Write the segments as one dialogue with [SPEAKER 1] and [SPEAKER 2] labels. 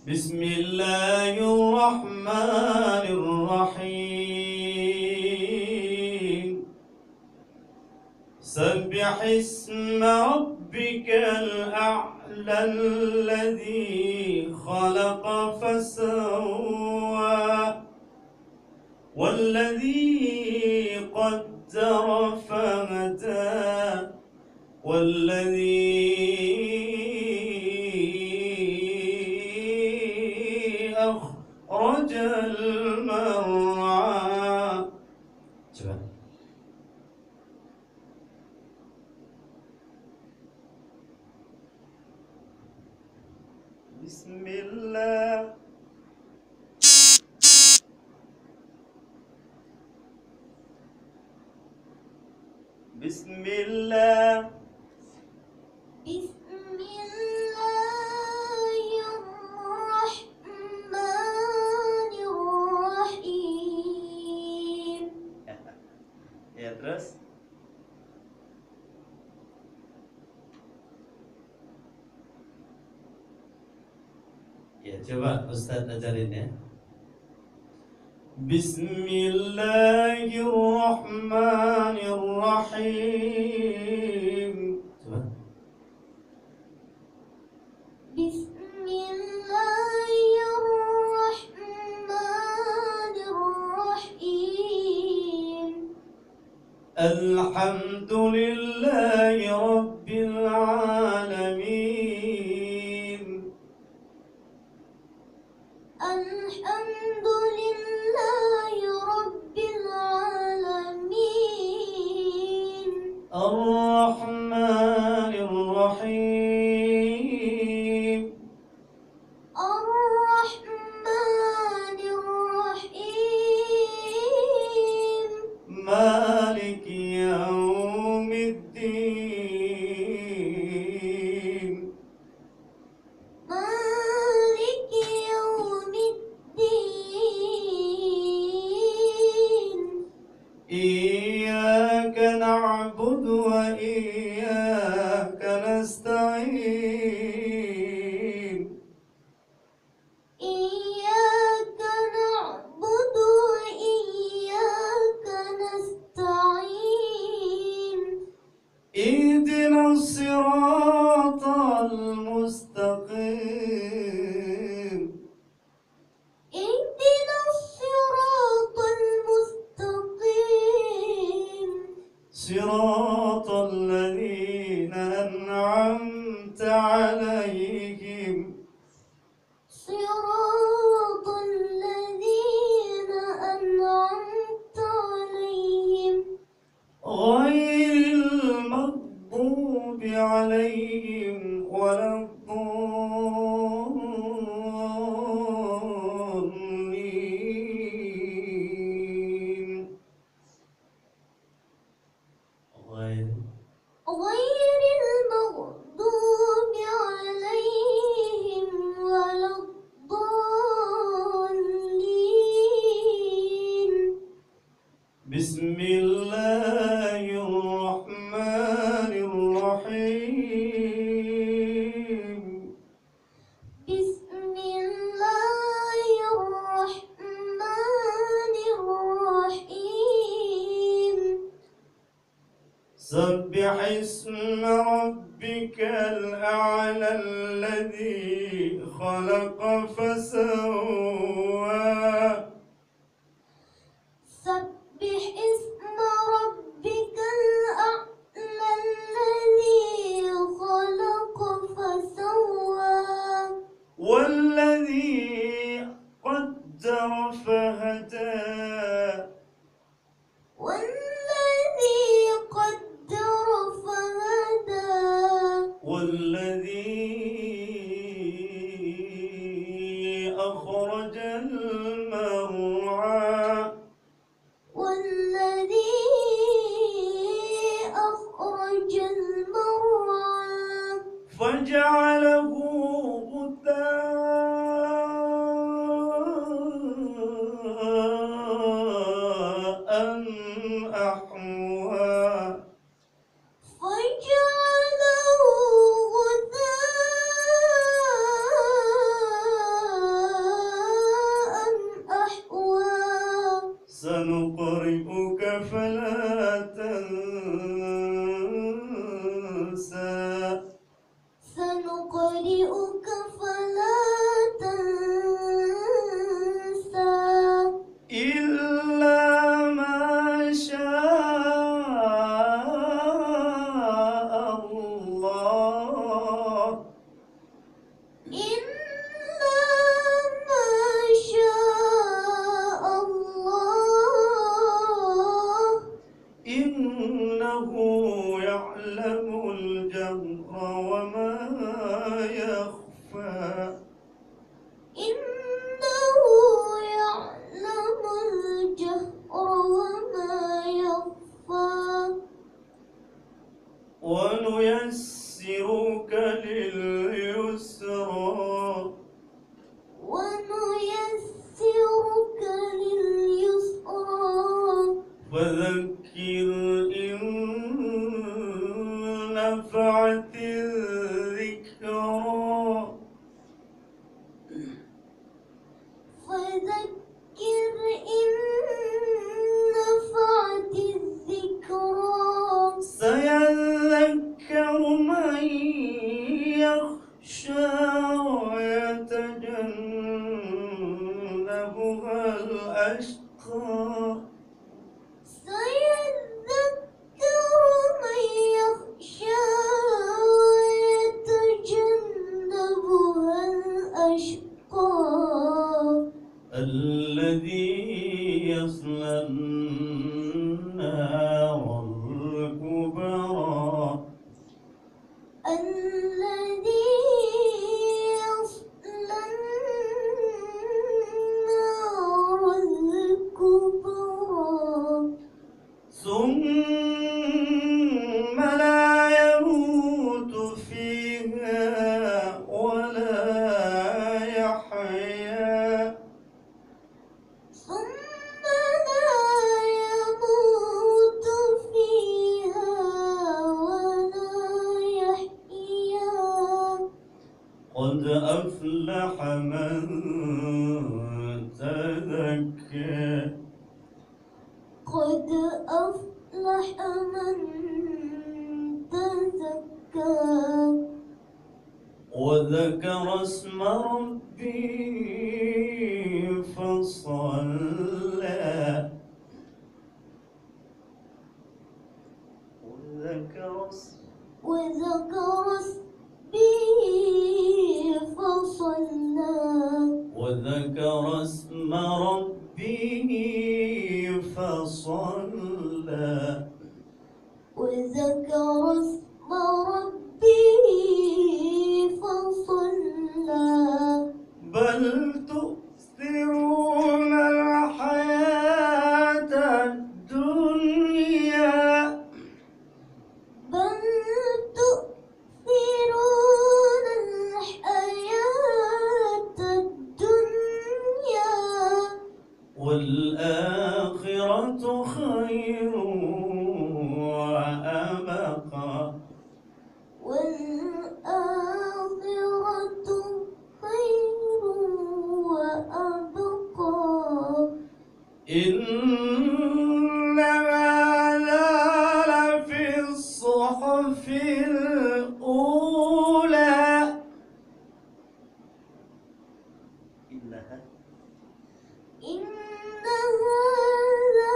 [SPEAKER 1] بسم الله الرحمن الرحيم سبح اسم ربك الأعلى الذي خلق فسوى والذي قدر فهدى والذي أخرج المرعى. Coba. Bismillah. Bismillah.
[SPEAKER 2] Bismillahirrahmanirrahim.
[SPEAKER 1] Ya, terus? Ya, coba Ustadz ajarin ya. Bismillahirrahmanirrahim. Coba.
[SPEAKER 2] Bismillahirrahmanirrahim.
[SPEAKER 1] Alhamdulillahi Rabbil Alamin.
[SPEAKER 2] Alhamdulillahi Rabbil Alamin.
[SPEAKER 1] Ar-Rahmanir Rahim.
[SPEAKER 2] Ar-Rahmanirrahim.
[SPEAKER 1] Maliki Yawmiddin.
[SPEAKER 2] Maliki Yawmiddin.
[SPEAKER 1] Iyyaka na'budu wa iyyaka nasta'in.
[SPEAKER 2] Iyyaka na'budu wa iyyaka nasta'in.
[SPEAKER 1] Ihdinas siratal mustaqim.
[SPEAKER 2] Ihdinas siratal mustaqim.
[SPEAKER 1] Siratal ladzina an'amta 'alaihim.
[SPEAKER 2] Siratal ladzina an'amta 'alaihim.
[SPEAKER 1] Ghairil maghdubi 'alaihim waladdallin.
[SPEAKER 2] Ghairil maghdubi 'alaihim waladdallin.
[SPEAKER 1] Bismillahirrahmanirrahim.
[SPEAKER 2] Bismillahirrahmanirrahim.
[SPEAKER 1] سبح اسم ربك الأعلى الذي خلق فسوى
[SPEAKER 2] Sabbih isma rabbikal a'la alladhi khalaqa fasawwa
[SPEAKER 1] والذي قدر فهدى
[SPEAKER 2] والladhi qaddara fahada
[SPEAKER 1] والذي أخرج المرعى
[SPEAKER 2] والذي أخرج المرعى
[SPEAKER 1] فجعله غثاء الأشقى
[SPEAKER 2] سيذكر من يخشى ويتجنبها الأشقى
[SPEAKER 1] الذي يصلى النار الكبرى
[SPEAKER 2] الذي يصلى النار الكبرى
[SPEAKER 1] ثم لا يموت فيها ولا يحيا
[SPEAKER 2] ثم لا يموت فيها ولا يحيا
[SPEAKER 1] قد أفلح من تزكى
[SPEAKER 2] قد أفلح من تزكى
[SPEAKER 1] وذكر اسم ربه فصلى وذكر اسم ربه فصلى
[SPEAKER 2] وذكر اسم ربه فصلى
[SPEAKER 1] بل تؤثرون الحياة الدنيا
[SPEAKER 2] بل تؤثرون الحياة الدنيا
[SPEAKER 1] والآخرة خير وأبقى
[SPEAKER 2] والآخرة خير وأبقى
[SPEAKER 1] إن هذا لفي الصحف الأولى إنها
[SPEAKER 2] إن هذا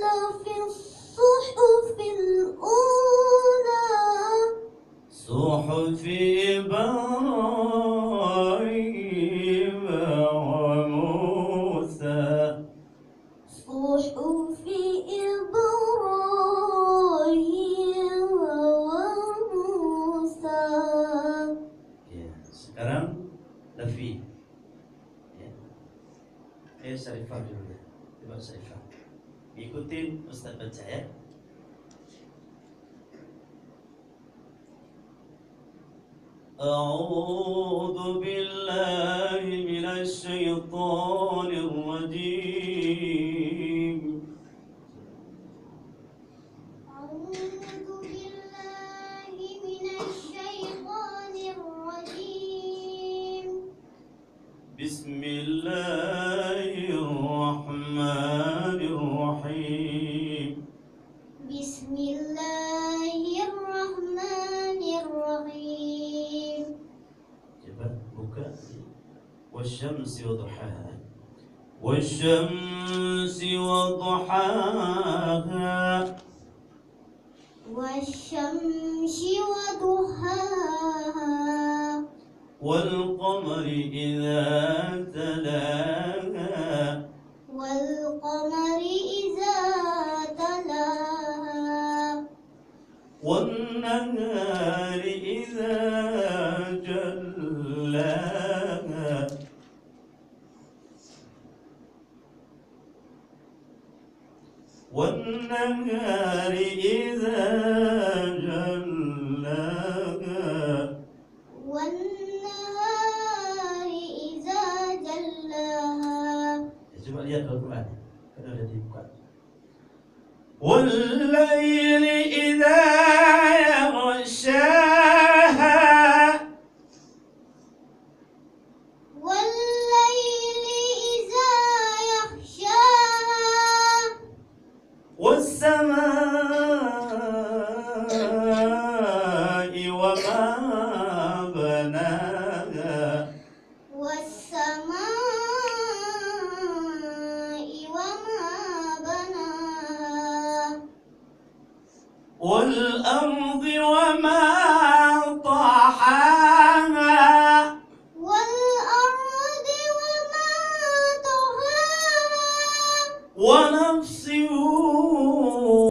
[SPEAKER 2] لفي الصحف الأولى
[SPEAKER 1] صحف إبراهيم وموسى
[SPEAKER 2] صحف إبراهيم وموسى.
[SPEAKER 1] Ya, sekarang Lafi. Ya. Ayo Syarifah dulu ya. Coba Syarifah. Ikutin Ustaz baca ya. أعوذ بالله من الشيطان الرجيم
[SPEAKER 2] أعوذ بالله من الشيطان الرجيم.
[SPEAKER 1] بسم الله الرحمن الرحيم
[SPEAKER 2] بسم الله الرحمن الرحيم.
[SPEAKER 1] coba buka والشمس وضحاها والشمس وضحاها
[SPEAKER 2] والشمس وضحاها
[SPEAKER 1] والقمر إذا تلاها
[SPEAKER 2] والقمر إذا تلاها
[SPEAKER 1] والنهار إذا جلاها والنهار إذا جلاها
[SPEAKER 2] والنهار إذا جلاها.
[SPEAKER 1] coba lihat Al-Quran kan ada dibuka والليل إذا يغشاها
[SPEAKER 2] والليل إذا يغشاها
[SPEAKER 1] والسماء وما بناها
[SPEAKER 2] والسماء
[SPEAKER 1] والأرض وما طحاها